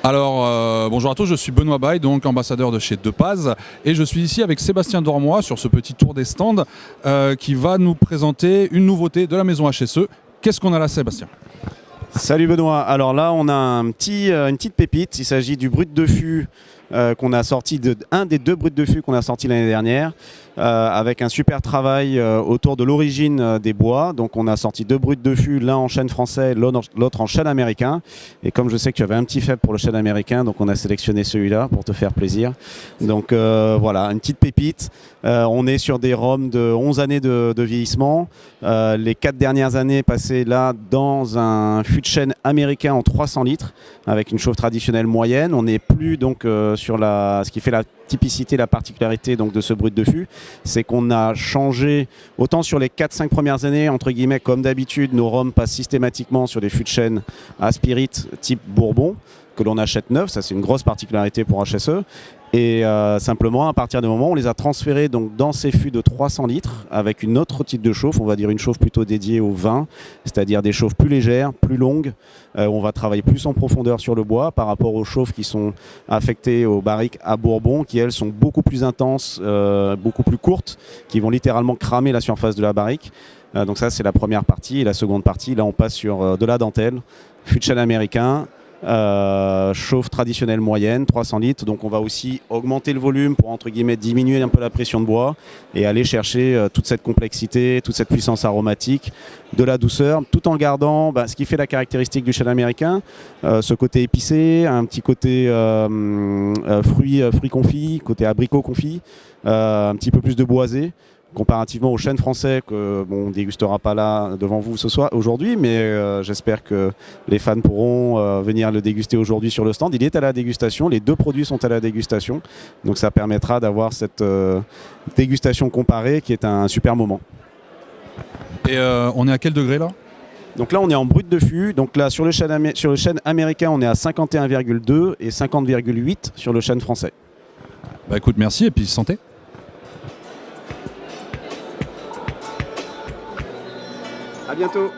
Alors, bonjour à tous, je suis Benoît Baye, donc ambassadeur de chez Depaz, et je suis ici avec Sébastien Dormois sur ce petit tour des stands qui va nous présenter une nouveauté de la maison HSE. Qu'est-ce qu'on a là, Sébastien ? Salut Benoît, alors là on a une petite pépite, il s'agit du brut de fût qu'on a sorti, un des deux bruts de fût qu'on a sorti l'année dernière, avec un super travail autour de l'origine des bois. Donc on a sorti deux bruts de fût, l'un en chêne français, l'autre en chêne américain. Et comme je sais que tu avais un petit faible pour le chêne américain, donc on a sélectionné celui-là pour te faire plaisir. Donc voilà, une petite pépite. On est sur des rhums de 11 années de vieillissement. Les 4 dernières années passées là dans un fût de chêne américain en 300 litres avec une chauffe traditionnelle moyenne. On n'est plus donc sur ce qui fait la typicité, la particularité donc, de ce brut de fût, c'est qu'on a changé, autant sur les 4-5 premières années, entre guillemets, comme d'habitude, nos rhums passent systématiquement sur des fûts de chêne à spirit type Bourbon, que l'on achète neuf, ça c'est une grosse particularité pour HSE. Et simplement, à partir du moment où on les a transférés donc, dans ces fûts de 300 litres avec une autre type de chauffe, on va dire une chauffe plutôt dédiée au vin, c'est-à-dire des chauffes plus légères, plus longues. On va travailler plus en profondeur sur le bois par rapport aux chauffes qui sont affectées aux barriques à Bourbon, qui elles sont beaucoup plus intenses, beaucoup plus courtes, qui vont littéralement cramer la surface de la barrique. Donc ça c'est la première partie. Et la seconde partie, là on passe sur de la dentelle, fût de chêne américain, chauffe traditionnelle moyenne 300 litres, donc on va aussi augmenter le volume pour entre guillemets diminuer un peu la pression de bois et aller chercher toute cette complexité, toute cette puissance aromatique, de la douceur, tout en gardant ce qui fait la caractéristique du chêne américain, ce côté épicé, un petit côté fruits confits, côté abricot confit, un petit peu plus de boisé comparativement au chêne français que on ne dégustera pas là devant vous aujourd'hui, mais j'espère que les fans pourront venir le déguster aujourd'hui sur le stand. Il est à la dégustation, les deux produits sont à la dégustation, donc ça permettra d'avoir cette dégustation comparée qui est un super moment. Et on est à quel degré là ? Donc là on est en brut de fût, donc là sur le chêne américain on est à 51,2 et 50,8 sur le chêne français. Bah écoute, merci et puis santé. À bientôt.